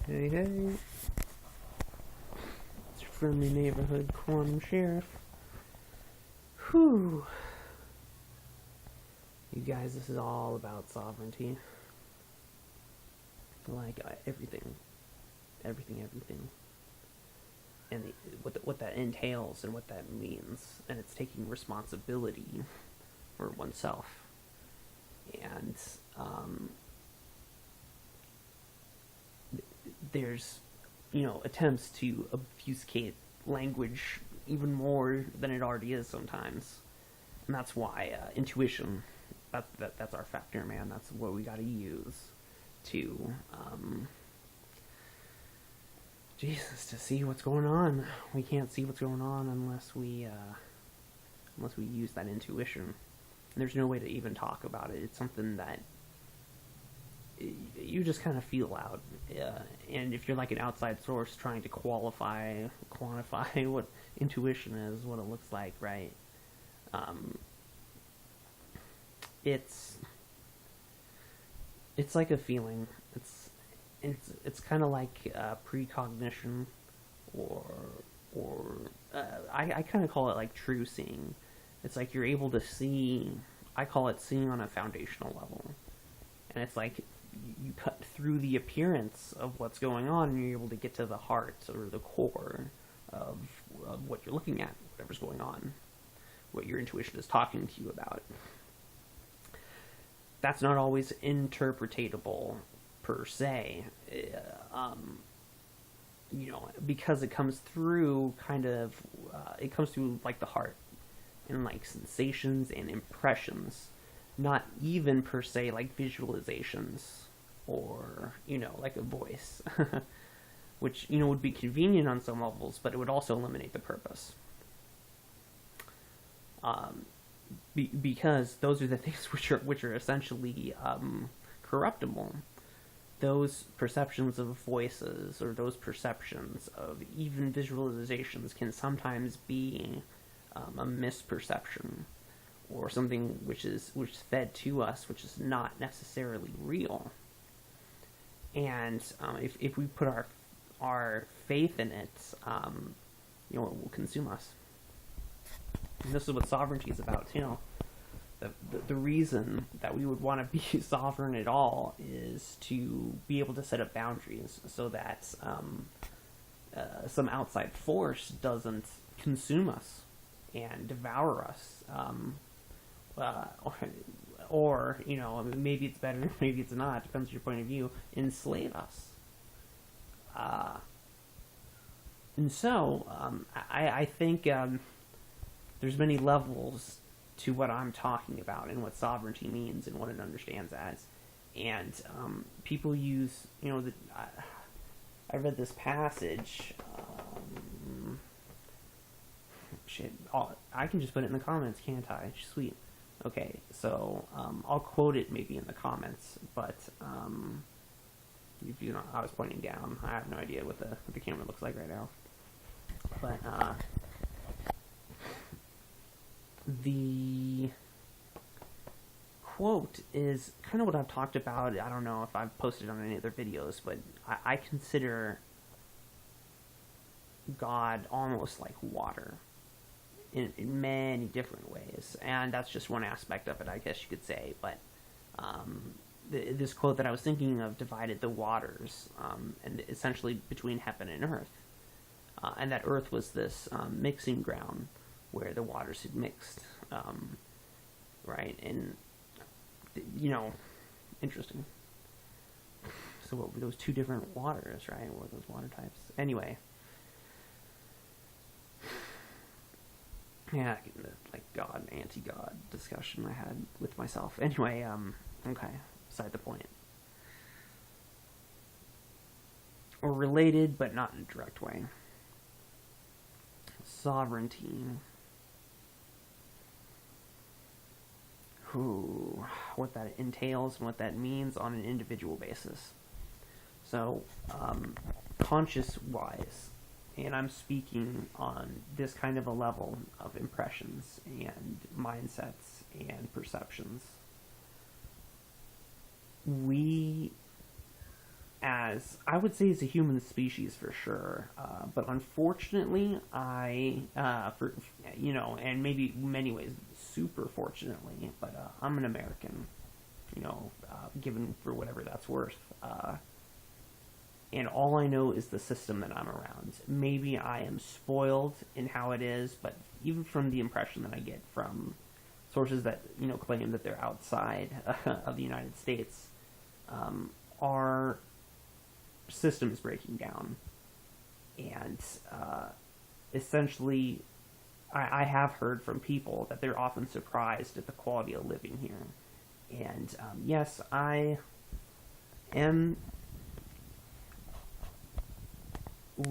Hey, hey. It's your friendly neighborhood quantum sheriff. Whew. You guys, this is all about sovereignty. Like, everything. Everything. And what that entails and what that means. And it's taking responsibility for oneself. And, there's, attempts to obfuscate language even more than it already is sometimes. And that's why intuition, that's our factor, man. That's what we got to use to, Jesus, to see what's going on. We can't see what's going on unless we use that intuition. And there's no way to even talk about it. It's something that you just kind of feel out. And if you're like an outside source trying to quantify what intuition is, what it looks like, right? It's like a feeling. It's kind of like precognition, or I kind of call it like true seeing. It's like you're able to see. I call it seeing on a foundational level, and it's like you cut through the appearance of what's going on, and you're able to get to the heart or the core of what you're looking at, whatever's going on, what your intuition is talking to you about. That's not always interpretatable per se, because it comes through it comes through like the heart and like sensations and impressions, not even per se like visualizations or like a voice, which would be convenient on some levels, but it would also eliminate the purpose. Because those are the things which are essentially corruptible. Those perceptions of voices or those perceptions of even visualizations can sometimes be a misperception or something which is fed to us, which is not necessarily real. And if we put our faith in it, it will consume us. And this is what sovereignty is about. The reason that we would want to be sovereign at all is to be able to set up boundaries so that some outside force doesn't consume us and devour us. Or maybe it's better, maybe it's not, depends on your point of view, enslave us. And so, I think there's many levels to what I'm talking about and what sovereignty means and what it understands as. And people use, I read this passage. I can just put it in the comments, can't I? Sweet. Okay, so I'll quote it maybe in the comments, but if I was pointing down. I have no idea what the camera looks like right now. But the quote is kind of what I've talked about. I don't know if I've posted on any other videos, but I consider God almost like water in many different ways, and that's just one aspect of it, I guess you could say. But this quote that I was thinking of divided the waters, and essentially between heaven and earth, and that earth was this mixing ground where the waters had mixed, right? And interesting. So what were those two different waters, right? What were those water types? Anyway. Yeah, like God and anti-God discussion I had with myself. Anyway, okay, beside the point. Or related, but not in a direct way. Sovereignty. What that entails and what that means on an individual basis. So, conscious-wise, and I'm speaking on this kind of a level of impressions and mindsets and perceptions. We as I would say as a human species for sure, but unfortunately, for and maybe many ways super fortunately, but I'm an American, given for whatever that's worth. And all I know is the system that I'm around. Maybe I am spoiled in how it is, but even from the impression that I get from sources that claim that they're outside of the United States, our system is breaking down, and essentially, I have heard from people that they're often surprised at the quality of living here, and yes, I am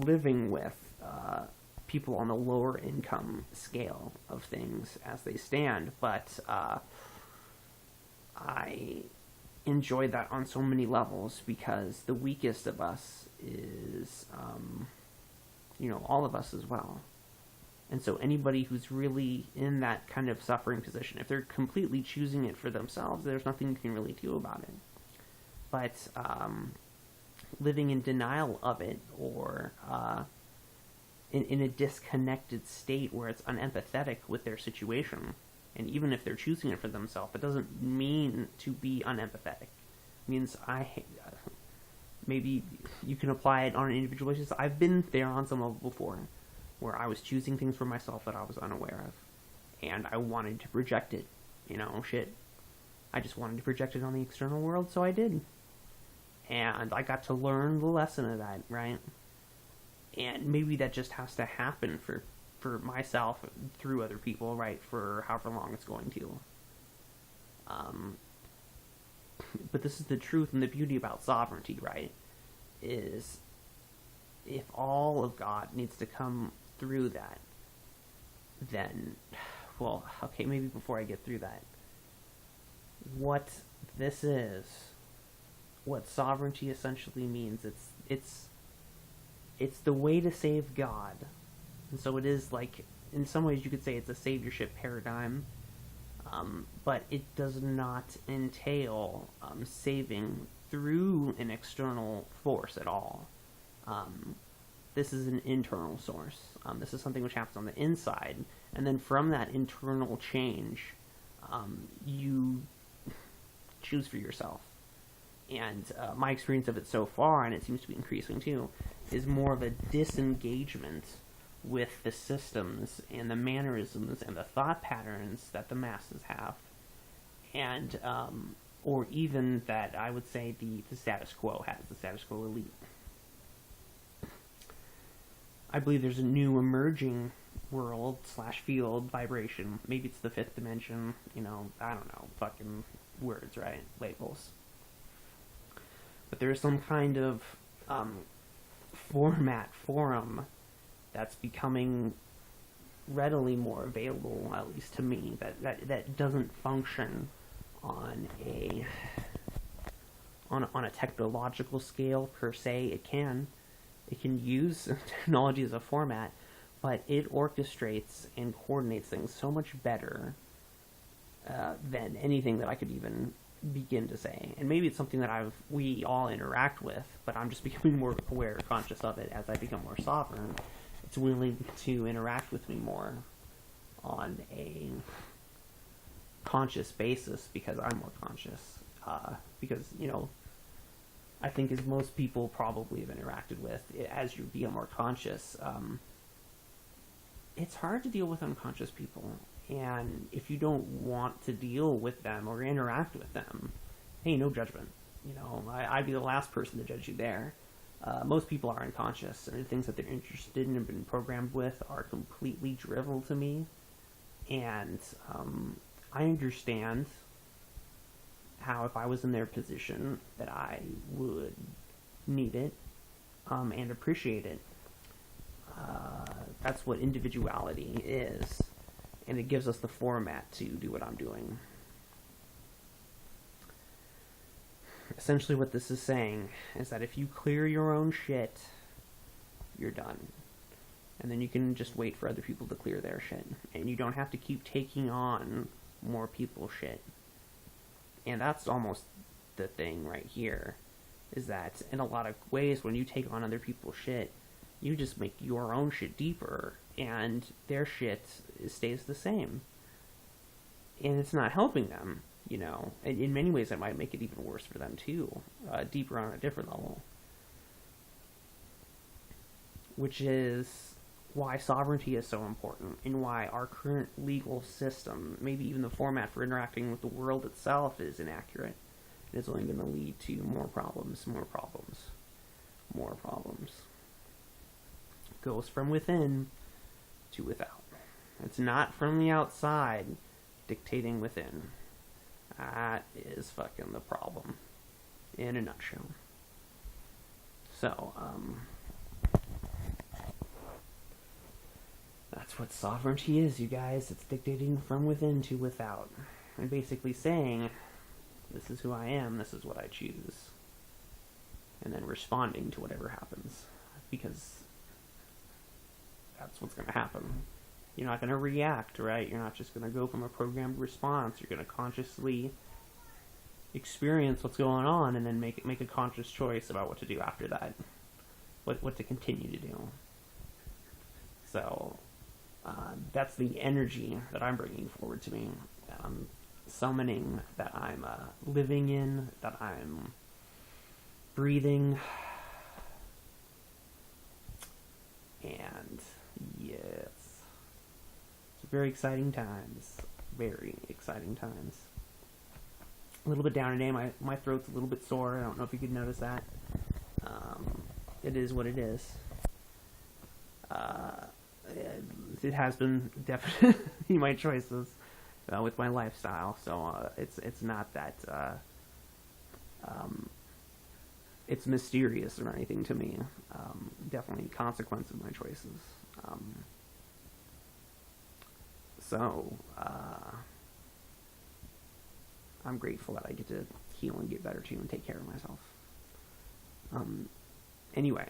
living with people on the lower income scale of things as they stand, but I enjoy that on so many levels because the weakest of us is, all of us as well. And so anybody who's really in that kind of suffering position, if they're completely choosing it for themselves, there's nothing you can really do about it. But living in denial of it, or in a disconnected state where it's unempathetic with their situation, and even if they're choosing it for themselves, it doesn't mean to be unempathetic. It means maybe you can apply it on an individual basis. I've been there on some level before, where I was choosing things for myself that I was unaware of, and I wanted to project it. I just wanted to project it on the external world, so I did. And I got to learn the lesson of that, right? And maybe that just has to happen for myself through other people, right, for however long it's going to. But this is the truth and the beauty about sovereignty, right? Is if all of God needs to come through that, then, well, okay, maybe before I get through that, what this is, what sovereignty essentially means, it's the way to save God. And so it is like, in some ways you could say it's a saviorship paradigm, but it does not entail saving through an external force at all. This is an internal source. This is something which happens on the inside, and then from that internal change, you choose for yourself. And my experience of it so far, and it seems to be increasing too, is more of a disengagement with the systems and the mannerisms and the thought patterns that the masses have, and or even that I would say the status quo has, the status quo elite. I believe there's a new emerging world / field vibration. Maybe it's the fifth dimension. I don't know, fucking words, right? Labels. But there's some kind of forum that's becoming readily more available, at least to me, that doesn't function on a technological scale per se. It can use technology as a format, but it orchestrates and coordinates things so much better than anything that I could even begin to say. And maybe it's something that we all interact with, but I'm just becoming more aware, conscious of it as I become more sovereign. It's willing to interact with me more on a conscious basis because I'm more conscious. Because, I think as most people probably have interacted with, as you become more conscious, it's hard to deal with unconscious people. And if you don't want to deal with them or interact with them, hey, no judgment. I'd be the last person to judge you there. Most people are unconscious, and the things that they're interested in and been programmed with are completely drivel to me. And I understand how, if I was in their position, that I would need it and appreciate it. That's what individuality is, and it gives us the format to do what I'm doing. Essentially what this is saying is that if you clear your own shit, you're done. And then you can just wait for other people to clear their shit. And you don't have to keep taking on more people's shit. And that's almost the thing right here, is that in a lot of ways, when you take on other people's shit, you just make your own shit deeper, and their shit stays the same. And it's not helping them, you know. And in many ways, it might make it even worse for them, too. Deeper on a different level. Which is why sovereignty is so important, and why our current legal system, maybe even the format for interacting with the world itself, is inaccurate. It's only going to lead to more problems, more problems, more problems. Goes from within to without. It's not from the outside dictating within. That is fucking the problem in a nutshell. So, that's what sovereignty is, you guys. It's dictating from within to without. And basically saying, this is who I am, this is what I choose. And then responding to whatever happens. Because that's what's going to happen. You're not going to react, right? You're not just going to go from a programmed response. You're going to consciously experience what's going on and then make a conscious choice about what to do after that. What to continue to do. So, that's the energy that I'm bringing forward to me. Summoning, that I'm living in, that I'm breathing. And yes, it's very exciting times. Very exciting times. A little bit down today. My throat's a little bit sore. I don't know if you could notice that. It is what it is. It has been definitely my choices with my lifestyle. So it's not that it's mysterious or anything to me. Definitely a consequence of my choices. So I'm grateful that I get to heal and get better too and take care of myself. Anyway.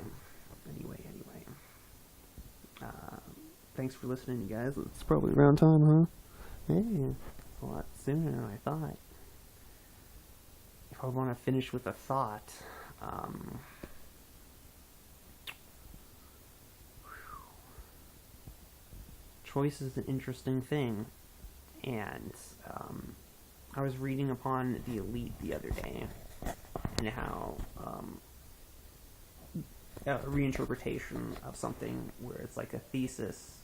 Thanks for listening, you guys. It's probably around time, huh? Hey, a lot sooner than I thought. If I want to finish with a thought, choice is an interesting thing, and I was reading upon the elite the other day, and how a reinterpretation of something where it's like a thesis,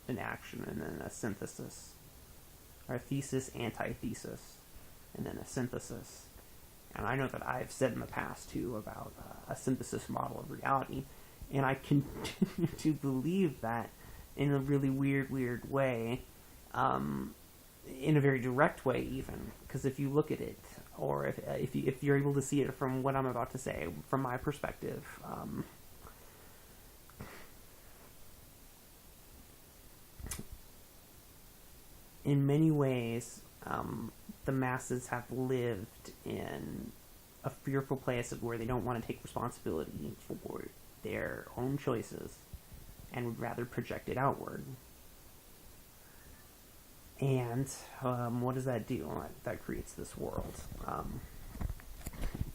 an action, and then a synthesis, or a thesis, anti-thesis, and then a synthesis. And I know that I've said in the past too about a synthesis model of reality, and I continue to believe that in a really weird way, in a very direct way even, because if you look at it, or if you're able to see it from what I'm about to say, from my perspective, in many ways, the masses have lived in a fearful place of where they don't want to take responsibility for their own choices and would rather project it outward. And what does that do? That creates this world.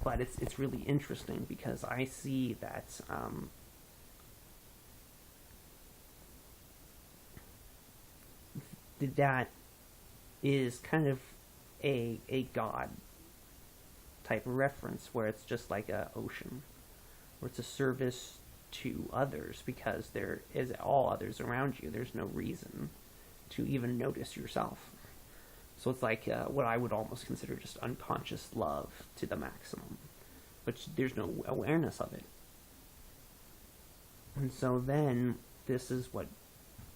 But it's really interesting because I see that that is kind of a God type of reference, where it's just like a ocean, where it's a service to others, because there is all others around you. There's no reason to even notice yourself. So it's like what I would almost consider just unconscious love to the maximum, but there's no awareness of it. And so then this is what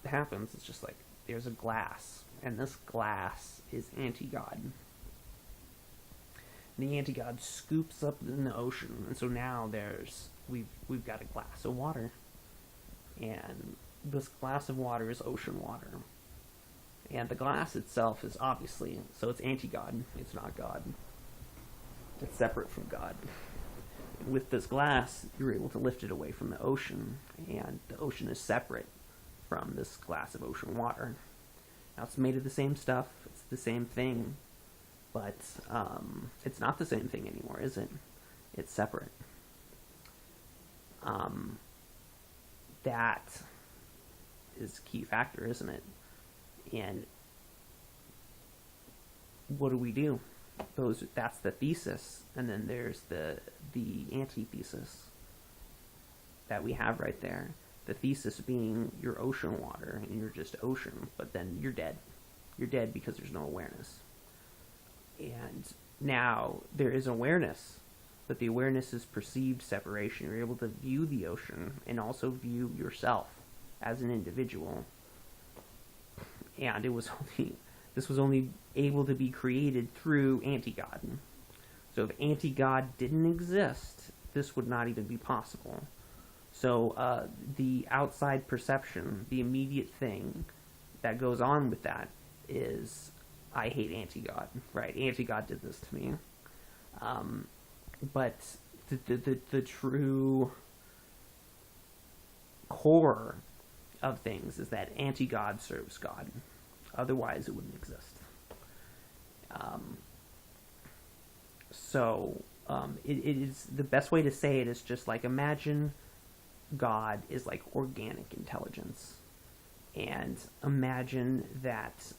happens. It's just like there's a glass, and this glass is anti-God. The anti-God scoops up in the ocean, and so now we've got a glass of water, and this glass of water is ocean water, and the glass itself is obviously, so it's anti-God. It's not God. It's separate from God. With this glass, you're able to lift it away from the ocean, and the ocean is separate from this glass of ocean water. Now, it's made of the same stuff. It's the same thing. But it's not the same thing anymore, is it? It's separate. That is a key factor, isn't it? And what do? That's the thesis, and then there's the antithesis that we have right there. The thesis being you're ocean water, and you're just ocean, but then you're dead. You're dead because there's no awareness. And now there is awareness, but the awareness is perceived separation. You're able to view the ocean and also view yourself as an individual. And this was only able to be created through anti-God. So if anti-God didn't exist, this would not even be possible. So the outside perception, the immediate thing that goes on with that is, I hate anti-God, right? Anti-God did this to me. But the true core of things is that anti-God serves God. Otherwise, it wouldn't exist. It is, the best way to say it is just like, imagine God is like organic intelligence. And imagine that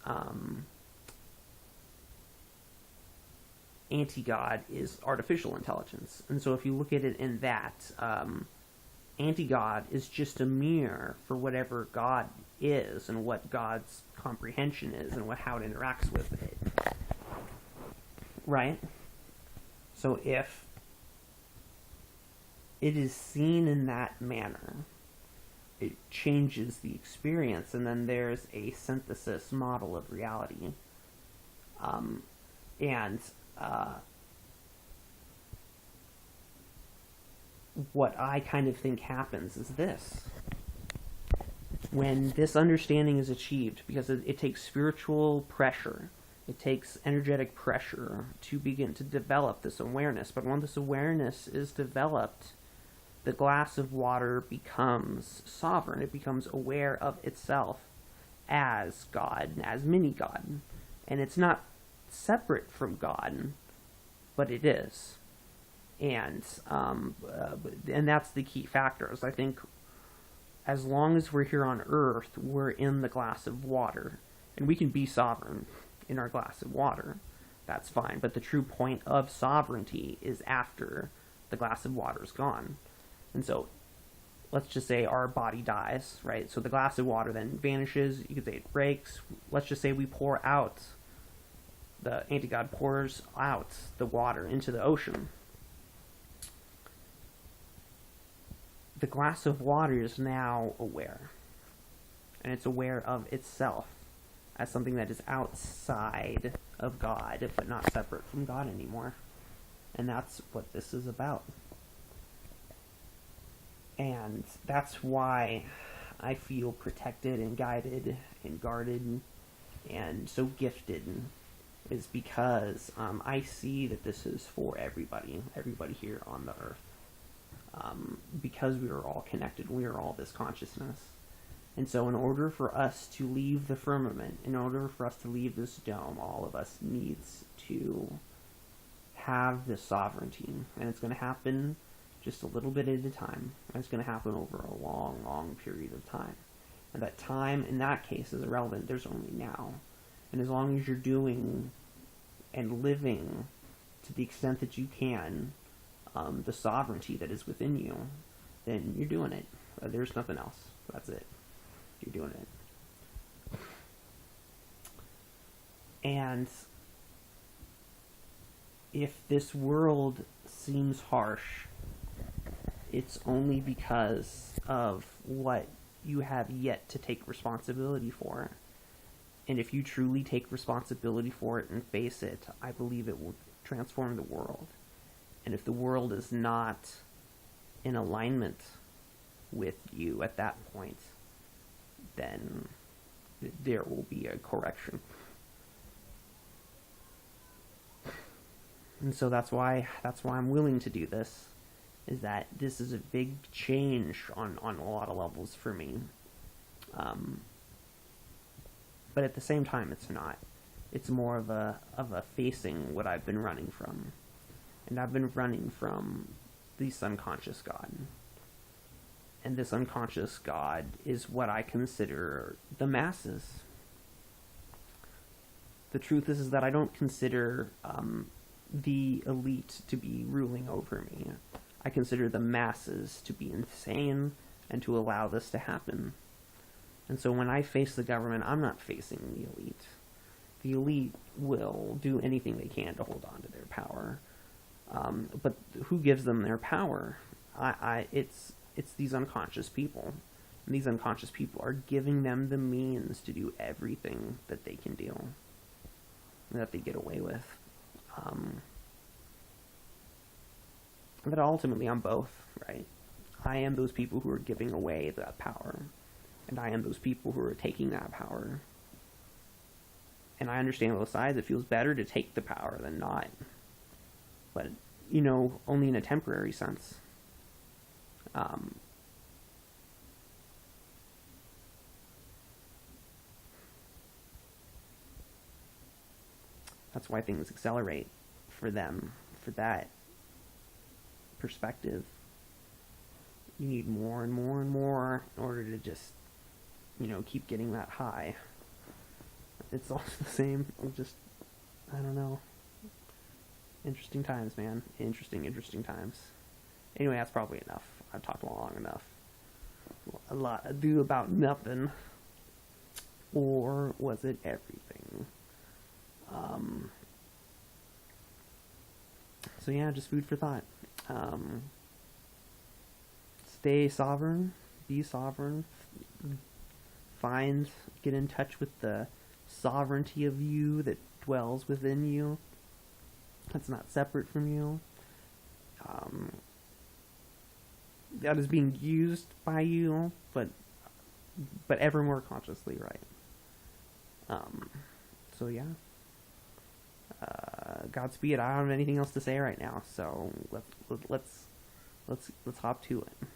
anti-God is artificial intelligence. And so if you look at it in that, anti-God is just a mirror for whatever God is and what God's comprehension is and how it interacts with it. Right? So if it is seen in that manner, it changes the experience, and then there's a synthesis model of reality. What I kind of think happens is this. When this understanding is achieved, because it takes spiritual pressure, it takes energetic pressure to begin to develop this awareness, but when this awareness is developed, the glass of water becomes sovereign. It becomes aware of itself as God, as mini-God. And it's not separate from God, but it is. And that's the key factors. I think as long as we're here on Earth, we're in the glass of water. And we can be sovereign in our glass of water. That's fine. But the true point of sovereignty is after the glass of water is gone. And so, let's just say our body dies, right? So the glass of water then vanishes. You could say it breaks. Let's just say we pour out, the anti-God pours out the water into the ocean. The glass of water is now aware. And it's aware of itself as something that is outside of God, but not separate from God anymore. And that's what this is about. And that's why I feel protected and guided and guarded and so gifted, is because I see that this is for everybody here on the earth. Because we are all connected, we are all this consciousness. And so in order for us to leave the firmament, in order for us to leave this dome, all of us needs to have this sovereignty. And it's going to happen just a little bit at a time. And it's going to happen over a long, long period of time. And that time, in that case, is irrelevant. There's only now. And as long as you're doing and living to the extent that you can, the sovereignty that is within you, then you're doing it. There's nothing else. That's it. You're doing it. And if this world seems harsh, it's only because of what you have yet to take responsibility for. And if you truly take responsibility for it and face it, I believe it will transform the world. And if the world is not in alignment with you at that point, then there will be a correction. And so that's why I'm willing to do this, is that this is a big change on a lot of levels for me. But at the same time, it's not. It's more of a facing what I've been running from. And I've been running from the subconscious God. And this unconscious God is what I consider the masses. The truth is that I don't consider the elite to be ruling over me. I consider the masses to be insane and to allow this to happen. And so when I face the government, I'm not facing the elite. The elite will do anything they can to hold on to their power. But who gives them their power? It's these unconscious people. And these unconscious people are giving them the means to do everything that they can do, that they get away with. But ultimately I'm both, right? I am those people who are giving away that power, and I am those people who are taking that power. And I understand both sides. It feels better to take the power than not. But, only in a temporary sense. That's why things accelerate for them, for that perspective. You need more and more and more in order to just, keep getting that high. It's all the same. I don't know. Interesting times, man. Interesting times. Anyway, that's probably enough. I've talked long enough. A lot ado about nothing. Or was it everything? So yeah, just food for thought. Stay sovereign. Be sovereign. Get in touch with the sovereignty of you that dwells within you. That's not separate from you. That is being used by you, but ever more consciously, right? So yeah. Godspeed. I don't have anything else to say right now, so let's hop to it.